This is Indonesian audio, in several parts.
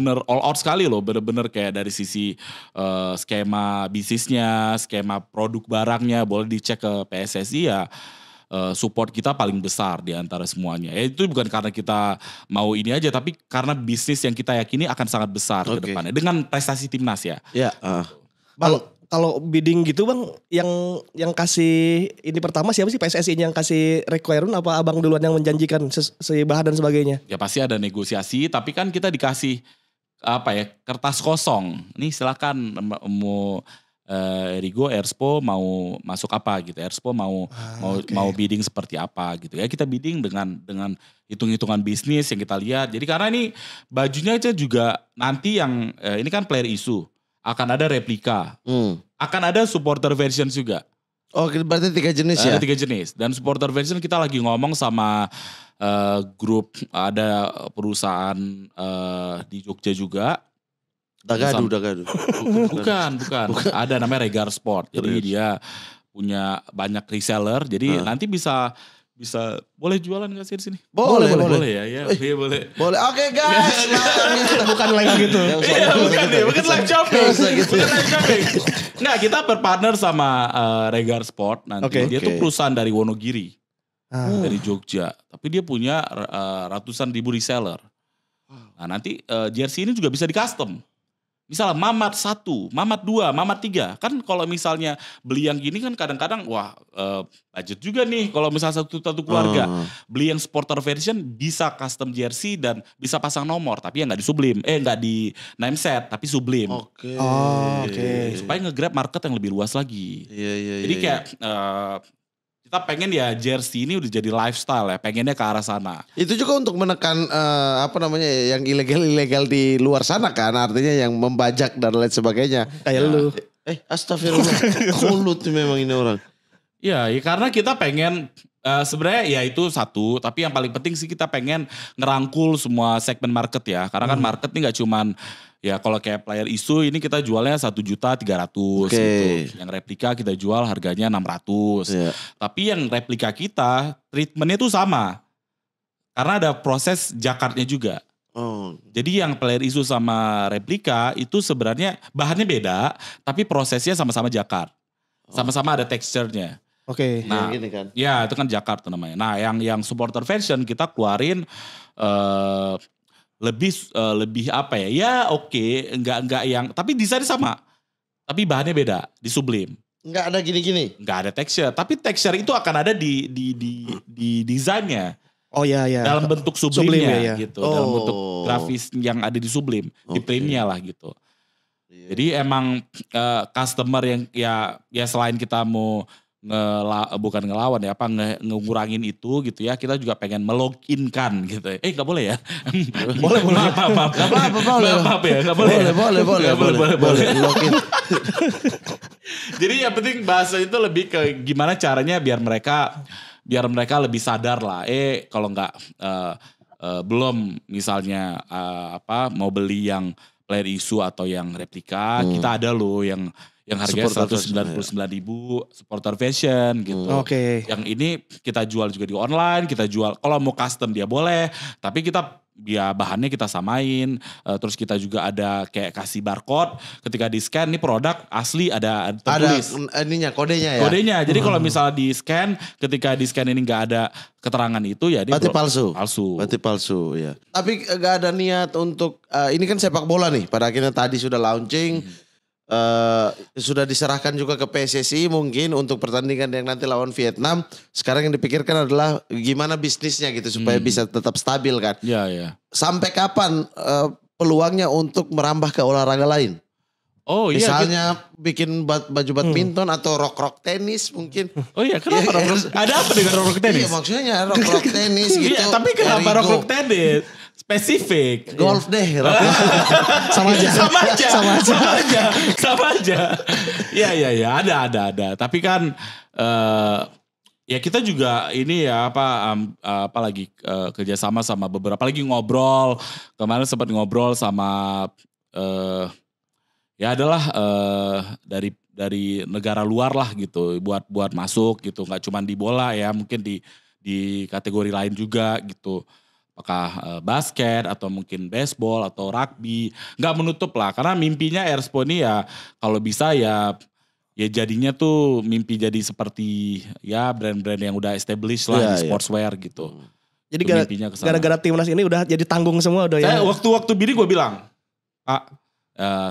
bener-bener all out sekali loh, bener-bener kayak dari sisi skema bisnisnya, skema produk barangnya, boleh dicek ke PSSI ya. Support kita paling besar di antara semuanya. Itu bukan karena kita mau ini aja, tapi karena bisnis yang kita yakini akan sangat besar ke depannya dengan prestasi timnas ya. Ya. Kalau bidding gitu bang, yang kasih ini pertama siapa sih, PSSI yang kasih requirement apa abang duluan yang menjanjikan bahan dan sebagainya? Ya pasti ada negosiasi, tapi kan kita dikasih kertas kosong. Nih silakan mau Erigo Erspo mau masuk apa gitu. Erspo mau bidding seperti apa gitu ya. Kita bidding dengan hitung-hitungan bisnis yang kita lihat. Jadi karena ini bajunya aja juga nanti yang ini kan player issue, akan ada replika. Akan ada supporter version juga. Oh, berarti 3 jenis ya? 3 jenis. Dan supporter version kita lagi ngomong sama grup, ada perusahaan di Jogja juga. Dagadu. Bukan. Ada namanya Regar Sport. Jadi dia punya banyak reseller. Jadi nanti bisa boleh jualan gak sih di sini? Boleh ya. Iya boleh. Boleh. Oke guys. Bukan live gitu. Bukan live shopping. Nggak, kita berpartner sama Regar Sport nanti. Dia tuh perusahaan dari Wonogiri. Dari Jogja. Tapi dia punya ratusan ribu reseller. Nah nanti jersey ini juga bisa di custom. Misalnya Mamat 1, Mamat 2, Mamat 3. Kan kalau misalnya beli yang gini kan kadang-kadang budget juga nih. Kalau misalnya satu keluarga. Beli yang supporter version bisa custom jersey dan bisa pasang nomor. Tapi yang gak di sublim. Gak di name set tapi sublim. Oke. Supaya nge-grab market yang lebih luas lagi. Iya. Jadi kayak kita pengen ya jersey ini udah jadi lifestyle ya. Pengennya ke arah sana. Itu juga untuk menekan yang ilegal di luar sana kan. Artinya yang membajak dan lain sebagainya. Kayak lu. Astagfirullah. Mulut memang ini orang. Ya karena kita pengen sebenarnya ya itu satu. Tapi yang paling penting sih kita pengen ngerangkul semua segmen market ya. Karena kan market ini gak cuman ya kalau kayak player isu ini kita jualnya 1.300.000 gitu. Yang replika kita jual harganya 600. Tapi yang replika kita treatmentnya tuh sama. Karena ada proses jakatnya juga. Jadi yang player isu sama replika itu sebenarnya bahannya beda. Tapi prosesnya sama-sama jakart. Sama-sama ada texture-nya. Nah, gini kan. Ya itu kan Jakarta namanya. Nah yang supporter version kita keluarin lebih apa ya? Ya oke, enggak yang tapi desainnya sama. Tapi bahannya beda, di sublim. Enggak ada gini-gini. Enggak ada texture, tapi texture itu akan ada di desainnya. Oh iya. Dalam bentuk sublimnya ya. gitu, dalam bentuk grafis yang ada di sublim, di printnya lah gitu. Jadi emang customer yang ya selain kita mau bukan ngelawan ya, ngurangin itu gitu ya, kita juga pengen meloginkan gitu. Gak boleh ya? Boleh. Maaf. Maaf ya, gak boleh. Boleh. Login. Jadi yang penting bahasa itu lebih ke gimana caranya biar mereka lebih sadar lah. Kalau nggak belum misalnya mau beli yang player issue atau yang replika, kita ada loh yang harganya 199.000 supporter fashion gitu. Yang ini kita jual juga di online, kita jual kalau mau custom dia boleh, tapi kita bahannya kita samain, terus kita juga ada kayak kasih barcode, ketika di scan ini produk asli ada tertulis. Ada kodenya ya. Kodenya. Jadi kalau misalnya di scan, ketika di scan ini nggak ada keterangan itu ya dia berarti palsu. Berarti palsu ya. Tapi nggak ada niat untuk ini kan sepak bola nih. Pada akhirnya tadi sudah launching. Sudah diserahkan juga ke PSSI mungkin untuk pertandingan yang nanti lawan Vietnam. Sekarang yang dipikirkan adalah gimana bisnisnya gitu supaya bisa tetap stabil kan. Iya. Sampai kapan peluangnya untuk merambah ke olahraga lain? Oh iya. Misalnya bikin baju badminton atau rock tenis mungkin. Oh iya, kenapa rock? Ada apa dengan rock tenis? Iya maksudnya rock tenis gitu. Iya, tapi kenapa rock tenis? Spesifik. Golf deh. Sama aja. Iya, ada. Tapi kan ya kita juga ini ya apa lagi kerjasama sama beberapa lagi ngobrol. Kemarin sempat ngobrol sama ya adalah dari negara luar lah gitu buat masuk gitu. Nggak cuma di bola ya, mungkin di kategori lain juga gitu. apakah basket atau mungkin baseball atau rugby, nggak menutup lah karena mimpinya Erspo ini ya kalau bisa ya jadinya tuh mimpi jadi seperti ya brand-brand yang udah established lah di sportswear gitu. Jadi gara-gara timnas ini udah jadi tanggung semua udah ya. Saya waktu bidding gue bilang, Pak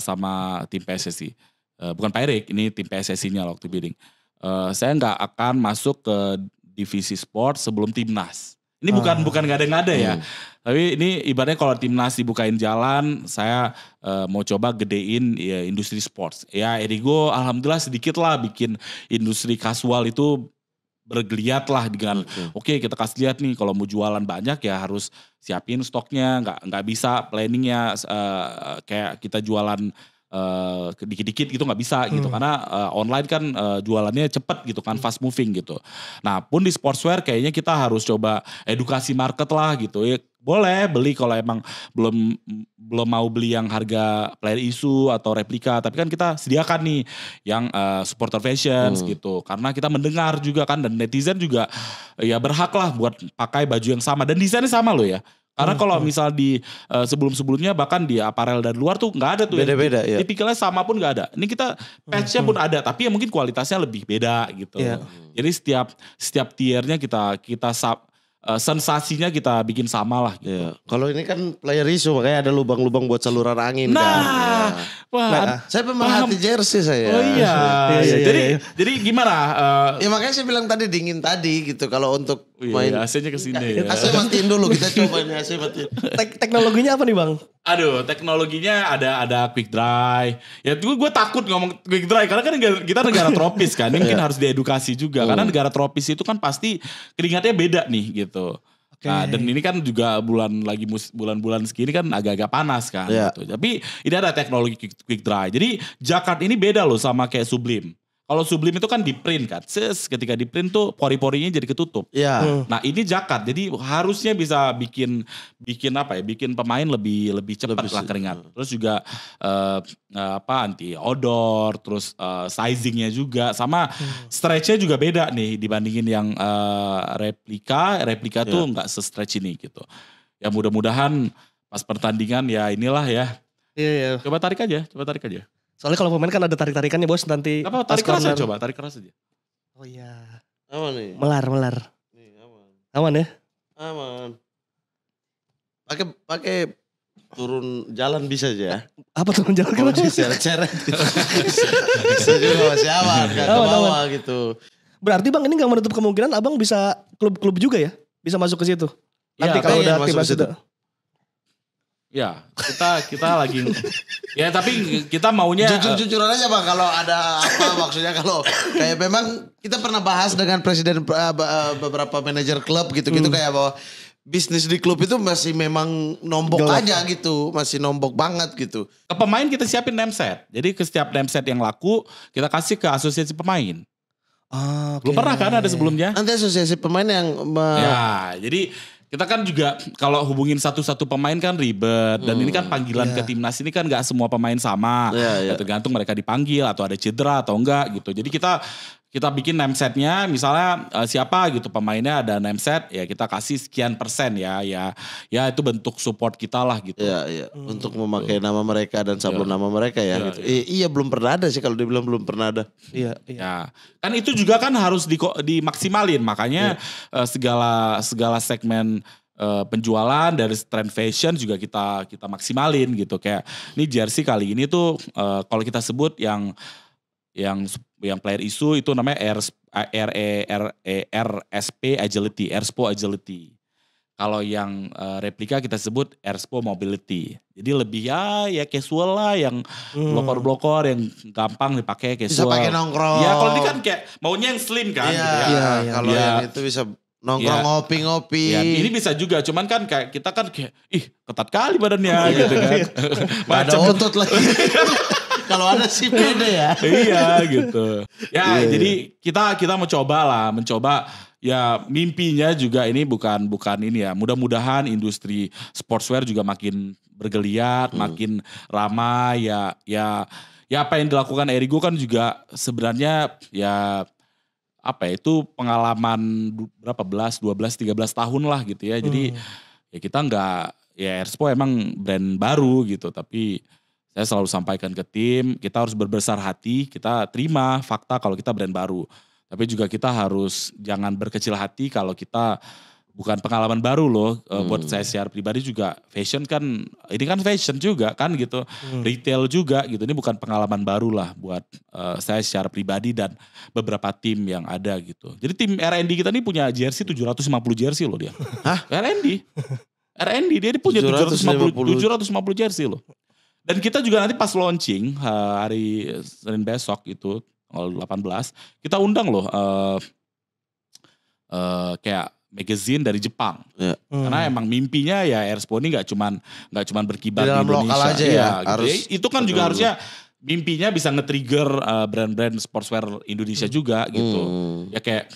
sama tim PSSI, bukan Pak Erik, ini tim PSSI-nya waktu bidding. Saya nggak akan masuk ke divisi sport sebelum timnas. Ini bukan ngada-ngada ya. Tapi ini ibaratnya kalau timnas dibukain jalan, saya mau coba gedein ya, industri sports. Ya Erigo alhamdulillah sedikit lah bikin industri kasual itu bergeliat lah dengan oke, kita kasih lihat nih kalau mau jualan banyak ya harus siapin stoknya, nggak bisa planningnya kayak kita jualan dikit-dikit gitu nggak bisa gitu karena online kan jualannya cepet gitu kan, fast moving gitu. Nah pun di sportswear kayaknya kita harus coba edukasi market lah gitu ya. Boleh beli kalau emang belum mau beli yang harga player issue atau replika, tapi kan kita sediakan nih yang supporter fashions gitu. Karena kita mendengar juga kan dan netizen juga ya berhak lah buat pakai baju yang sama dan desainnya sama loh ya. Karena kalau misal di sebelum-sebelumnya bahkan di aparel dari luar tuh nggak ada tuh beda-beda ya. Tipikalnya sama pun nggak ada. Ini kita patchnya pun ada, tapi ya mungkin kualitasnya lebih beda gitu. Jadi setiap tiernya kita sensasinya kita bikin sama lah gitu. Iya. Kalau ini kan player issue makanya ada lubang-lubang buat saluran angin kan. Saya pemerhati jersey saya. Oh iya. Jadi gimana? Ya makanya saya bilang tadi dingin tadi gitu kalau untuk main. AC-nya kesini ya. AC matiin dulu, kita coba nih AC matiin. Teknologinya apa nih Bang? Aduh, teknologinya ada quick dry. Ya gue takut ngomong quick dry karena kan kita negara tropis kan. Ini mungkin harus diedukasi juga karena negara tropis itu kan pasti keringatnya beda nih gitu. Nah, dan ini kan juga bulan-bulan segini kan agak-agak panas kan gitu. Tapi ini ada teknologi quick dry. Jadi Jacquard ini beda loh sama kayak Sublime. Kalau Sublime itu kan di print kan. Ketika di print tuh pori-porinya jadi ketutup. Nah, ini Jacquard. Jadi harusnya bisa bikin pemain lebih cepat lah keringat. Terus juga anti odor, terus sizingnya juga sama stretchnya juga beda nih dibandingin yang replika tuh nggak se-stretch ini gitu. Ya mudah-mudahan pas pertandingan ya inilah ya. Iya. Coba tarik aja. Soalnya kalau pemain kan ada tarik-tarikannya bos nanti. Apa tarik keras aja coba, tarik keras aja. Oh iya. Aman nih. Melar. Nih, aman. Aman ya? Aman. Pakai turun jalan bisa aja. Apa turun jalan? Kalau diseret-seret. Bisa juga masih aman, gak ke bawah gitu. Berarti Bang ini gak menutup kemungkinan Abang bisa klub-klub juga ya? Bisa masuk ke situ? Nanti kalau udah timnas sudah. Ya, kita lagi ya tapi kita maunya jujur-jujuran aja Bang kalau ada apa maksudnya kalau kayak memang kita pernah bahas dengan presiden beberapa manajer klub gitu-gitu kayak bahwa bisnis di klub itu masih memang nombok aja gitu, masih nombok banget gitu. Ke pemain kita siapin name set. Jadi ke setiap name set yang laku kita kasih ke asosiasi pemain. Belum pernah kan ada sebelumnya? Nanti asosiasi pemain yang ya, jadi kita kan juga kalau hubungin satu-satu pemain kan ribet dan ini kan panggilan ke timnas ini kan nggak semua pemain sama, tergantung mereka dipanggil atau ada cedera atau enggak gitu. Jadi kita bikin name setnya misalnya siapa gitu pemainnya ada name set ya kita kasih sekian persen ya itu bentuk support kita lah gitu. Iya. Untuk memakai nama mereka dan sablon nama mereka ya. Gitu. Iya belum pernah ada sih kalau dibilang belum pernah ada. Iya. Ya, kan itu juga kan harus dimaksimalin makanya segala segmen penjualan dari trend fashion juga kita maksimalin gitu kayak ini jersey kali ini tuh kalau kita sebut yang player issue itu namanya RSP Agility, Erspo Agility. Kalau yang replika kita sebut Erspo Mobility. Jadi lebih ya casual lah yang blokor-blokor yang gampang dipakai casual. Bisa pakai nongkrong. Ya kalau ini kan kayak maunya yang slim kan. Iya. Kalau yang itu bisa nongkrong ngopi-ngopi. Ya, ini bisa juga, cuman kan kayak kita kan kayak ketat kali badannya gitu kan. Ada otot lagi. Kalau ada sih pede ya. Iya gitu. Ya jadi kita mencoba ya mimpinya juga ini bukan ini ya. Mudah-mudahan industri sportswear juga makin bergeliat, makin ramai ya apa yang dilakukan Erigo kan juga sebenarnya ya itu pengalaman berapa 12, 13 tahun lah gitu ya. Jadi ya kita nggak, ya Erspo emang brand baru gitu, tapi saya selalu sampaikan ke tim, kita harus berbesar hati, kita terima fakta kalau kita brand baru. Tapi juga kita harus jangan berkecil hati kalau kita bukan pengalaman baru loh. Buat saya secara pribadi juga fashion kan, ini kan fashion juga kan gitu. Retail juga gitu, ini bukan pengalaman baru lah buat saya secara pribadi dan beberapa tim yang ada gitu. Jadi tim R&D kita ini punya jersey 750 jersey loh dia. Hah? R&D dia punya 750 jersey loh. Dan kita juga nanti pas launching hari Senin besok itu tanggal 18 kita undang loh kayak magazine dari Jepang. Ya. Karena emang mimpinya ya Erspo ini nggak cuman berkibar Di di dalam Indonesia. lokal aja ya, Gitu. harus Itu kan juga harusnya mimpinya bisa nge-trigger brand-brand sportswear Indonesia juga gitu. Ya kayak